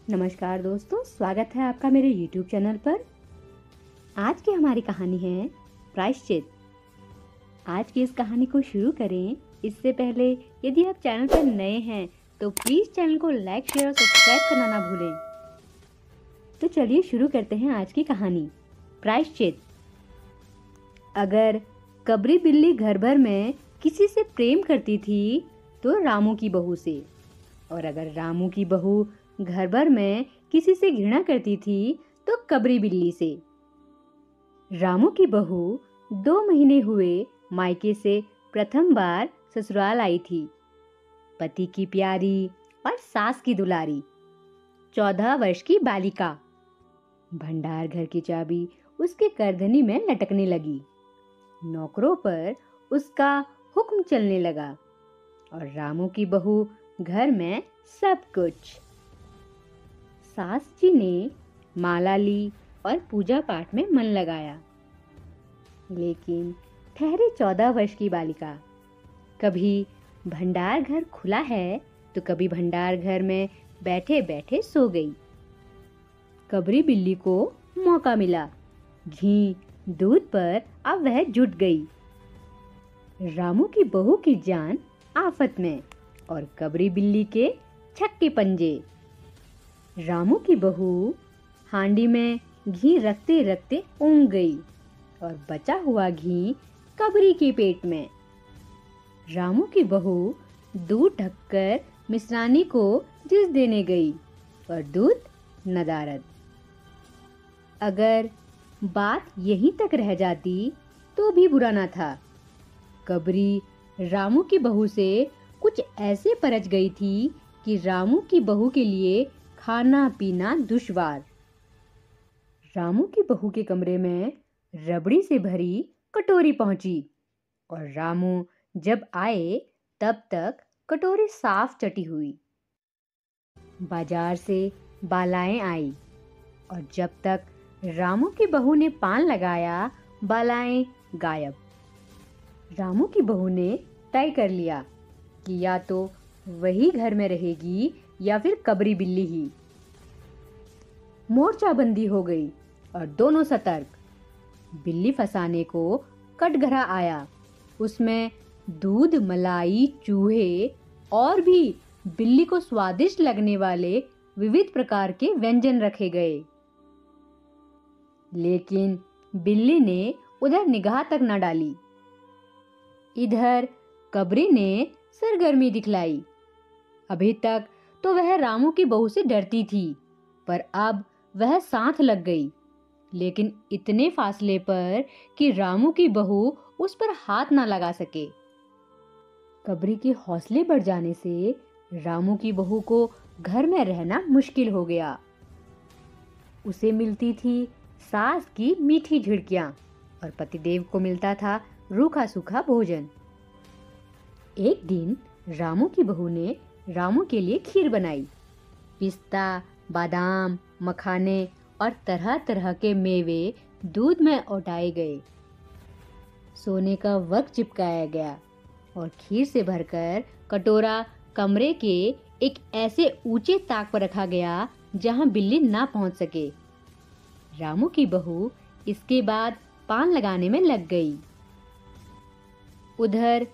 नमस्कार दोस्तों, स्वागत है आपका मेरे YouTube चैनल पर। आज की हमारी कहानी है प्रायश्चित। आज की इस कहानी को शुरू करें इससे पहले यदि आप चैनल पर नए हैं तो प्लीज़ चैनल को लाइक, शेयर और सब्सक्राइब करना ना भूलें। तो चलिए शुरू करते हैं आज की कहानी प्रायश्चित। अगर कबरी बिल्ली घर भर में किसी से प्रेम करती थी तो रामू की बहू से, और अगर रामू की बहू घर भर में किसी से घृणा करती थी तो कबरी बिल्ली से। रामू की बहू 2 महीने हुए मायके से प्रथम बार ससुराल आई थी। पति की प्यारी और सास की दुलारी 14 वर्ष की बालिका। भंडार घर की चाबी उसके करधनी में लटकने लगी। नौकरों पर उसका हुक्म चलने लगा और रामू की बहू घर में सब कुछ। सास जी ने माला ली और पूजा पाठ में मन लगाया, लेकिन ठहरे 14 वर्ष की बालिका कभी भंडार घर खुला है तो कभी भंडार घर में बैठे बैठे सो गई। कबरी बिल्ली को मौका मिला। घी दूध पर अब वह जुट गई। रामू की बहू की जान आफत में और कबरी बिल्ली के छक्के पंजे। रामू की बहू हांडी में घी रखते रखते ऊँघ गई और बचा हुआ घी कबरी के पेट में। रामू की बहू दूध ढककर मिश्रानी को जिस देने गई और दूध नदारद। अगर बात यहीं तक रह जाती तो भी बुरा ना था। कबरी रामू की बहू से कुछ ऐसे परच गई थी कि रामू की बहू के लिए खाना पीना दुश्वार। रामू की बहू के कमरे में रबड़ी से भरी कटोरी पहुंची और रामू जब आए तब तक कटोरी साफ चटी हुई। बाजार से बालाएं आई और जब तक रामू की बहू ने पान लगाया बालाएं गायब। रामू की बहू ने तय कर लिया कि या तो वही घर में रहेगी या फिर कबरी बिल्ली ही। मोर्चाबंदी हो गई और दोनों सतर्क। बिल्ली फंसाने को कटघरा आया। उसमें दूध, मलाई, चूहे और भी बिल्ली को स्वादिष्ट लगने वाले विविध प्रकार के व्यंजन रखे गए, लेकिन बिल्ली ने उधर निगाह तक न डाली। इधर कबरी ने सरगर्मी दिखलाई। अभी तक तो वह रामू की बहू से डरती थी, पर अब वह साथ लग गई, लेकिन इतने फासले पर कि रामू की बहू उस पर हाथ ना लगा सके। कबरी के हौसले बढ़ जाने से रामू की बहू को घर में रहना मुश्किल हो गया। उसे मिलती थी सास की मीठी झिड़कियां और पतिदेव को मिलता था रूखा सूखा भोजन। एक दिन रामू की बहू ने रामू के लिए खीर बनाई। पिस्ता, बादाम, मखाने और तरह तरह के मेवे दूध में औटाए गए। सोने का वर्क चिपकाया गया और खीर से भरकर कटोरा कमरे के एक ऐसे ऊंचे ताक पर रखा गया जहां बिल्ली ना पहुंच सके। रामू की बहू इसके बाद पान लगाने में लग गई। उधर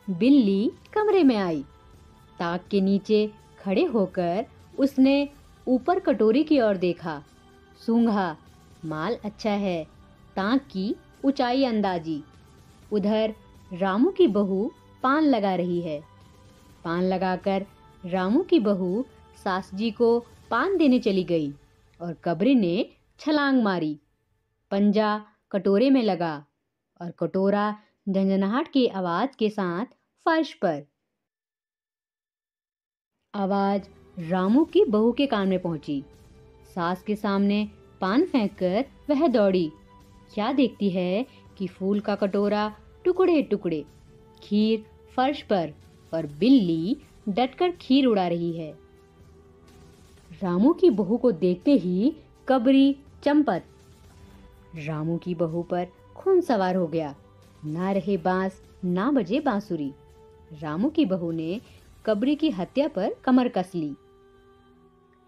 बिल्ली कमरे में आई। ताक के नीचे खड़े होकर उसने ऊपर कटोरी की ओर देखा। सूंघा, माल अच्छा है। ताक की ऊंचाई अंदाजी। उधर रामू की बहू पान लगा रही है। पान लगाकर रामू की बहू सास जी को पान देने चली गई और कबरी ने छलांग मारी। पंजा कटोरे में लगा और कटोरा झंझनाहट की आवाज के साथ फर्श पर। आवाज रामू की बहू के कान में पहुंची। सास के सामने पान फेंककर वह दौड़ी। क्या देखती है कि फूल का कटोरा टुकड़े टुकड़े, खीर फर्श पर और बिल्ली डटकर खीर उड़ा रही है। रामू की बहू को देखते ही कबरी चंपत। रामू की बहू पर खून सवार हो गया। ना रहे बांस, ना बजे बांसुरी। रामू की बहू ने कबरी की हत्या पर कमर कस ली।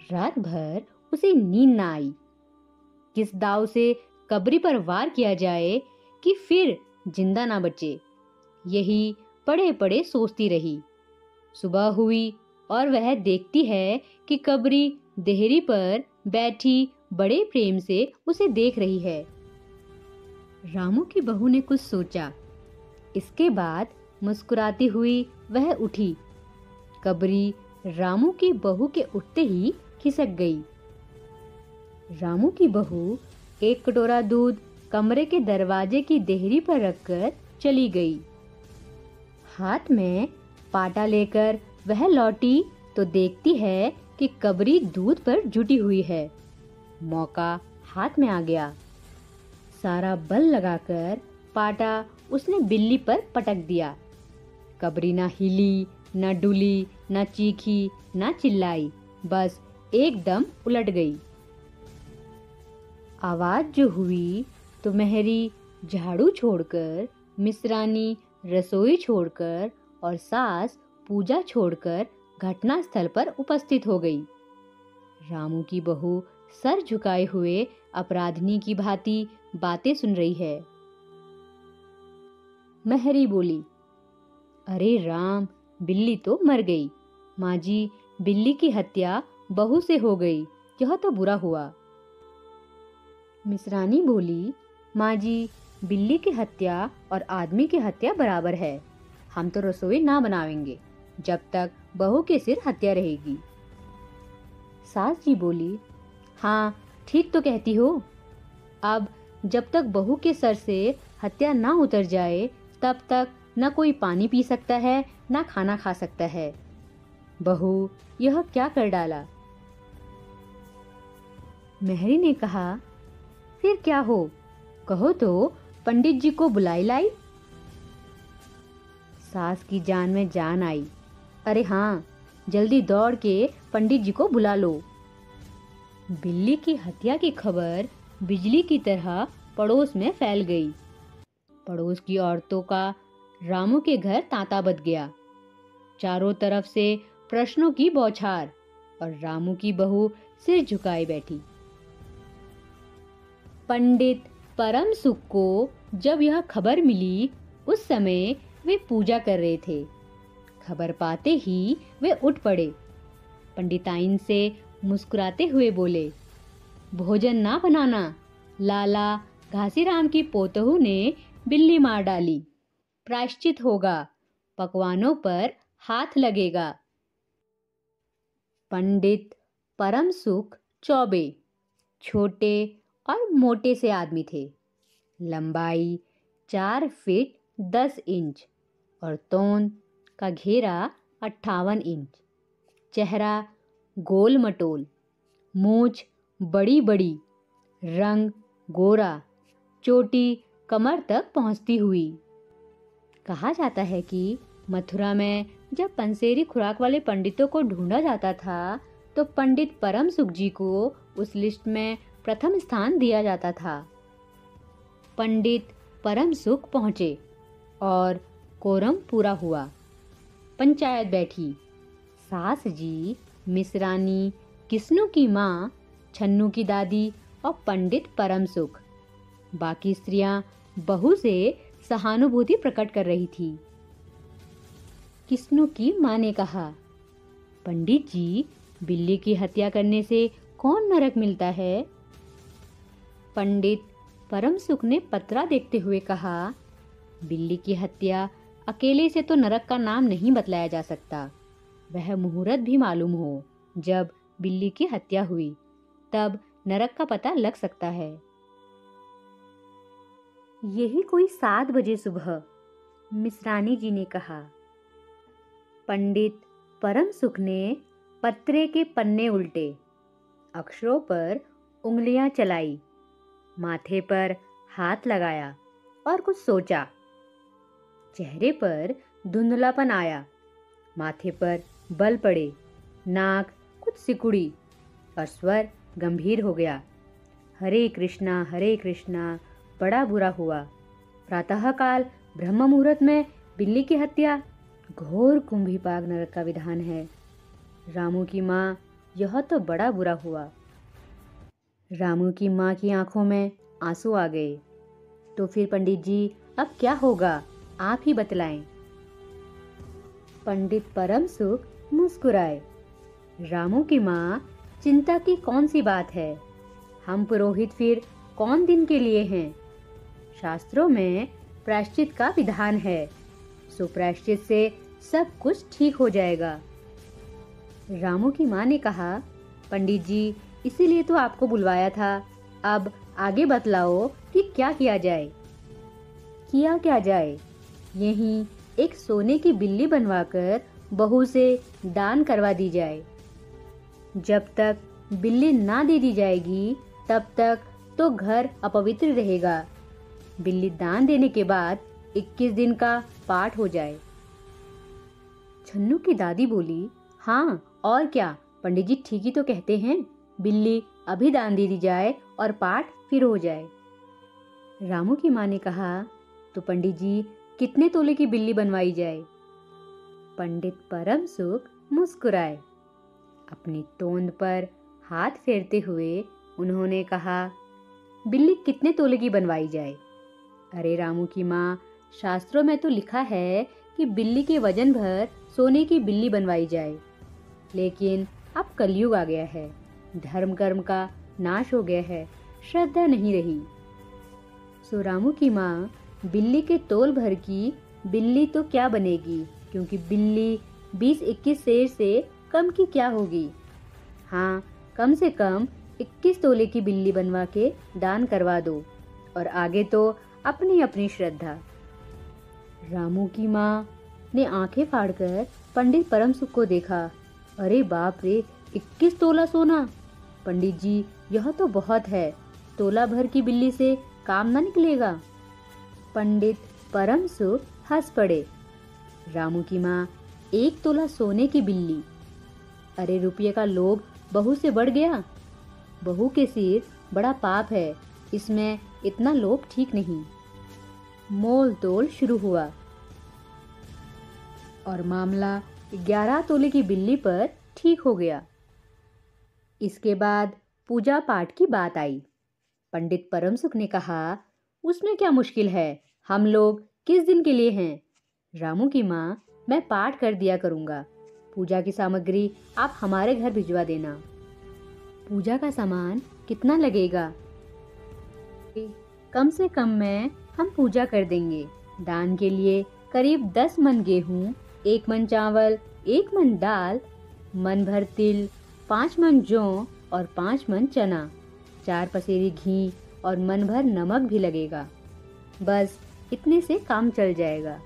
रात भर उसे नींद ना आई। किस दाव से कबरी पर वार किया जाए कि फिर जिंदा ना बचे, यही पड़े पड़े सोचती रही। सुबह हुई और वह देखती है कि कबरी देहरी पर बैठी बड़े प्रेम से उसे देख रही है। रामू की बहू ने कुछ सोचा। इसके बाद मुस्कुराती हुई वह उठी। कबरी रामू की बहू के उठते ही खिसक गई। रामू की बहू एक कटोरा दूध कमरे के दरवाजे की देहरी पर रखकर चली गई। हाथ में पाटा लेकर वह लौटी तो देखती है कि कबरी दूध पर जुटी हुई है। मौका हाथ में आ गया। सारा बल लगाकर पाटा उसने बिल्ली पर पटक दिया। कबरी ना हिली, ना डुली, ना चीखी, ना चिल्लाई, बस एकदम उलट गई। आवाज जो हुई तो मेहरी झाड़ू छोड़कर, मिसरानी रसोई छोड़कर और सास पूजा छोड़कर घटनास्थल पर उपस्थित हो गई। रामू की बहू सर झुकाए हुए अपराधिनी की भांति बातें सुन रही है। मेहरी बोली, अरे राम, बिल्ली तो मर गई। माँ जी, बिल्ली की हत्या बहू से हो गई, यह तो बुरा हुआ। मिसरानी बोली, माँ जी, बिल्ली की हत्या और आदमी की हत्या बराबर है। हम तो रसोई ना बनावेंगे जब तक बहू के सिर हत्या रहेगी। सास जी बोली, हाँ ठीक तो कहती हो। अब जब तक बहू के सर से हत्या ना उतर जाए तब तक न कोई पानी पी सकता है, ना खाना खा सकता है। बहू, यह क्या कर डाला? मेहरी ने कहा, फिर क्या हो, कहो तो पंडित जी को बुलाई लाई। सास की जान में जान आई। अरे हाँ, जल्दी दौड़ के पंडित जी को बुला लो। बिल्ली की हत्या की खबर बिजली की तरह पड़ोस में फैल गई। पड़ोस की औरतों का रामू के घर तांता बज गया। चारों तरफ से प्रश्नों की बौछार और रामू की बहू सिर झुकाए बैठी। पंडित परम सुख को जब यह खबर मिली, उस समय वे पूजा कर रहे थे। खबर पाते ही वे उठ पड़े। पंडिताइन से मुस्कुराते हुए बोले, भोजन ना बनाना, लाला घासीराम की पोतहू ने बिल्ली मार डाली। प्रायश्चित होगा, पकवानों पर हाथ लगेगा। पंडित परम सुख चौबे छोटे और मोटे से आदमी थे। लंबाई 4 फीट 10 इंच और तोंद का घेरा 58 इंच। चेहरा गोल मटोल, मूंछ बड़ी बड़ी, रंग गोरा, चोटी कमर तक पहुंचती हुई। कहा जाता है कि मथुरा में जब पंसेरी खुराक वाले पंडितों को ढूंढा जाता था तो पंडित परम सुख जी को उस लिस्ट में प्रथम स्थान दिया जाता था। पंडित परम सुख पहुंचे और कोरम पूरा हुआ। पंचायत बैठी। सास जी, मिसरानी, किस्नू की माँ, छन्नू की दादी और पंडित परम सुख। बाकी स्त्रियां बहू से सहानुभूति प्रकट कर रही थी। किस्नू की माँ ने कहा, पंडित जी, बिल्ली की हत्या करने से कौन नरक मिलता है? पंडित परम सुख ने पत्रा देखते हुए कहा, बिल्ली की हत्या अकेले से तो नरक का नाम नहीं बतलाया जा सकता। वह मुहूर्त भी मालूम हो जब बिल्ली की हत्या हुई, तब नरक का पता लग सकता है। यही कोई 7 बजे सुबह, मिसरानी जी ने कहा। पंडित परम सुख ने पत्रे के पन्ने उल्टे, अक्षरों पर उंगलियां चलाई, माथे पर हाथ लगाया और कुछ सोचा। चेहरे पर धुंधलापन आया, माथे पर बल पड़े, नाक कुछ सिकुड़ी और स्वर गंभीर हो गया। हरे कृष्णा, बड़ा बुरा हुआ। प्रातःकाल ब्रह्म मुहूर्त में बिल्ली की हत्या, घोर कुंभीपाक नरक का विधान है। रामू की माँ यह तो बड़ा बुरा हुआ। रामू की माँ की आंखों में आंसू आ गए। तो फिर पंडित जी, अब क्या होगा, आप ही बतलाएं। पंडित परमसुख मुस्कुराए। रामू की माँ, चिंता की कौन सी बात है, हम पुरोहित फिर कौन दिन के लिए हैं। शास्त्रों में प्रायश्चित का विधान है, सो प्रायश्चित से सब कुछ ठीक हो जाएगा। रामू की माँ ने कहा, पंडित जी, इसीलिए तो आपको बुलवाया था। अब आगे बतलाओ कि क्या किया जाए। किया क्या जाए? यहीं एक सोने की बिल्ली बनवाकर बहू से दान करवा दी जाए। जब तक बिल्ली ना दे दी जाएगी तब तक तो घर अपवित्र रहेगा। बिल्ली दान देने के बाद 21 दिन का पाठ हो जाए। छन्नू की दादी बोली, हाँ और क्या, पंडित जी ठीक ही तो कहते हैं, बिल्ली अभी दान दे दी जाए और पाठ फिर हो जाए। रामू की माँ ने कहा, तो पंडित जी कितने तोले की बिल्ली बनवाई जाए। पंडित परमसुख मुस्कुराए। अपनी तोंद पर हाथ फेरते हुए उन्होंने कहा, बिल्ली कितने तोले की बनवाई जाए। अरे रामू की माँ, शास्त्रों में तो लिखा है कि बिल्ली के वजन भर सोने की बिल्ली बनवाई जाए, लेकिन अब कलयुग आ गया है, धर्म कर्म का नाश हो गया है, श्रद्धा नहीं रही। सो रामू की माँ, बिल्ली के तोल भर की बिल्ली तो क्या बनेगी, क्योंकि बिल्ली 20-21 सेर से कम की क्या होगी। हाँ, कम से कम 21 तोले की बिल्ली बनवा के दान करवा दो, और आगे तो अपनी अपनी श्रद्धा। रामू की माँ ने आंखें फाड़कर पंडित परमसुख को देखा। अरे बाप रे, 21 तोला सोना! पंडित जी, यह तो बहुत है, तोला भर की बिल्ली से काम ना निकलेगा। पंडित परमसुख हंस पड़े। रामू की माँ, 1 तोला सोने की बिल्ली! अरे रुपये का लोभ बहू से बढ़ गया। बहू के सिर बड़ा पाप है, इसमें इतना लोभ ठीक नहीं। मोल तोल शुरू हुआ और मामला 11 तोले की बिल्ली पर ठीक हो गया। इसके बाद पूजा पाठ की बात आई। पंडित परमसुख ने कहा, उसमें क्या मुश्किल है, हम लोग किस दिन के लिए हैं। रामू की माँ, मैं पाठ कर दिया करूँगा, पूजा की सामग्री आप हमारे घर भिजवा देना। पूजा का सामान कितना लगेगा? कम से कम में हम पूजा कर देंगे। दान के लिए करीब 10 मन गेहूँ, 1 मन चावल, 1 मन दाल, मन भर तिल, 5 मन जौ और 5 मन चना, 4 पसेरी घी और मन भर नमक भी लगेगा। बस इतने से काम चल जाएगा।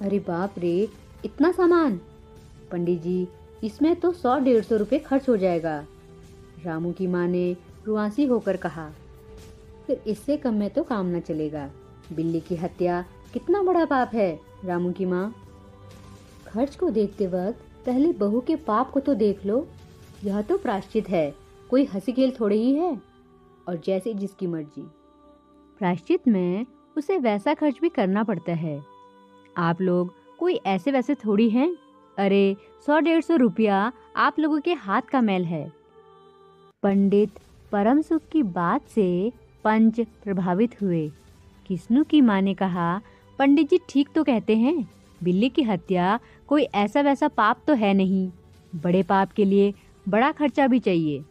अरे बाप रे, इतना सामान! पंडित जी, इसमें तो 100-150 रुपये खर्च हो जाएगा। रामू की माँ ने रुआंसी होकर कहा, फिर इससे कम में तो काम न चलेगा। बिल्ली की हत्या कितना बड़ा पाप है रामू की माँ। खर्च को देखते वक्त पहले बहू के पाप को तो देख लो। यह तो प्रायश्चित है, कोई हंसी खेल थोड़ी ही है, और जैसे जिसकी मर्जी। प्रायश्चित में उसे वैसा खर्च भी करना पड़ता है। आप लोग कोई ऐसे वैसे थोड़ी हैं। अरे 100-150 रुपया आप लोगों के हाथ का मैल है। पंडित परमसुख की बात से पंच प्रभावित हुए। किस्नू की माँ ने कहा, पंडित जी ठीक तो कहते हैं, बिल्ली की हत्या कोई ऐसा वैसा पाप तो है नहीं, बड़े पाप के लिए बड़ा खर्चा भी चाहिए।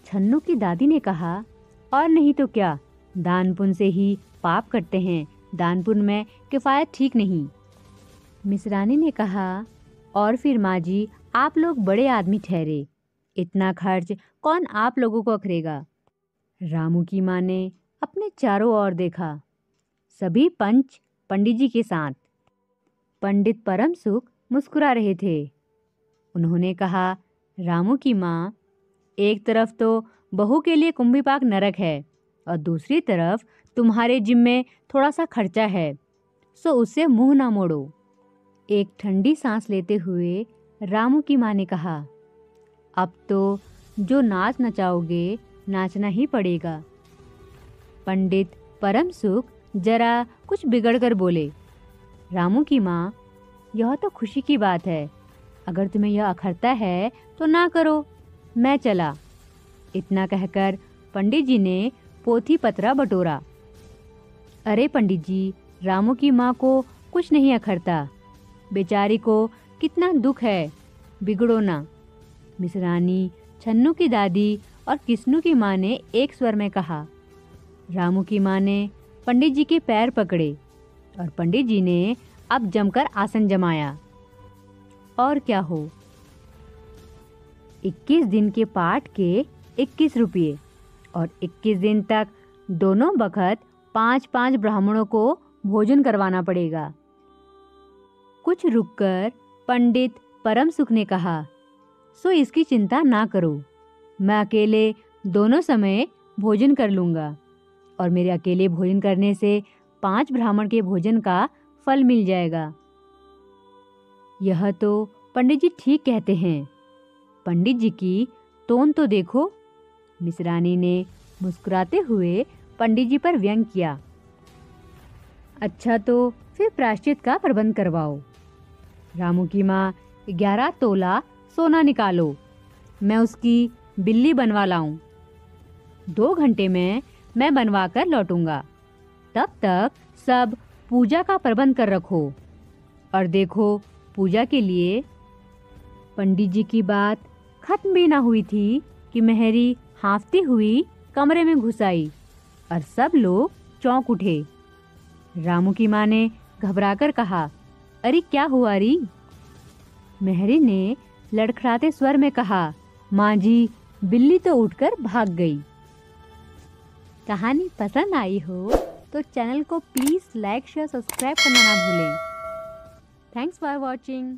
छन्नू की दादी ने कहा, और नहीं तो क्या, दान पुण्य से ही पाप कटते हैं, दान पुण्य में किफायत ठीक नहीं। मिसरानी ने कहा, और फिर माँ जी, आप लोग बड़े आदमी ठहरे, इतना खर्च कौन आप लोगों को करेगा। रामू की माँ ने अपने चारों ओर देखा, सभी पंच पंडित जी के साथ। पंडित परमसुख मुस्कुरा रहे थे। उन्होंने कहा, रामू की माँ, एक तरफ तो बहू के लिए कुंभीपाक नरक है और दूसरी तरफ तुम्हारे जिम्मे थोड़ा सा खर्चा है, सो उससे मुंह ना मोड़ो। एक ठंडी सांस लेते हुए रामू की माँ ने कहा, अब तो जो नाच नचाओगे नाचना ही पड़ेगा। पंडित परमसुख जरा कुछ बिगड़ कर बोले, रामू की माँ, यह तो खुशी की बात है, अगर तुम्हें यह अखरता है तो ना करो, मैं चला। इतना कहकर पंडित जी ने पोथी पतरा बटोरा। अरे पंडित जी, रामू की माँ को कुछ नहीं अखरता, बेचारी को कितना दुख है, बिगड़ो ना। मिसरानी, छन्नू की दादी और किस्नू की माँ ने एक स्वर में कहा। रामू की माँ ने पंडित जी के पैर पकड़े और पंडित जी ने अब जमकर आसन जमाया। और क्या हो, 21 दिन के पाठ के 21 रुपये और 21 दिन तक दोनों बखत 5-5 ब्राह्मणों को भोजन करवाना पड़ेगा। कुछ रुककर पंडित परम सुख ने कहा, सो इसकी चिंता ना करो, मैं अकेले दोनों समय भोजन कर लूँगा और मेरे अकेले भोजन करने से 5 ब्राह्मण के भोजन का फल मिल जाएगा। यह तो पंडित जी ठीक कहते हैं। पंडित जी की टोन तो देखो। मिसरानी ने मुस्कुराते हुए पंडित जी पर व्यंग किया। अच्छा तो फिर प्रायश्चित का प्रबंध करवाओ। रामू की माँ 11 तोला सोना निकालो, मैं उसकी बिल्ली बनवा लाऊं। 2 घंटे में मैं बनवा कर लौटूंगा। तब तक सब पूजा का प्रबंध कर रखो। और देखो, पूजा के लिए। पंडित जी की बात खत्म भी ना हुई थी कि मेहरी हाँफती हुई कमरे में घुस आई और सब लोग चौंक उठे। रामू की माँ ने घबराकर कहा, अरे क्या हुआ री? मेहरी ने लड़खड़ाते स्वर में कहा, माँ जी, बिल्ली तो उठकर भाग गई। कहानी पसंद आई हो तो चैनल को प्लीज़ लाइक शेयर सब्सक्राइब करना ना भूलें। Thanks for watching.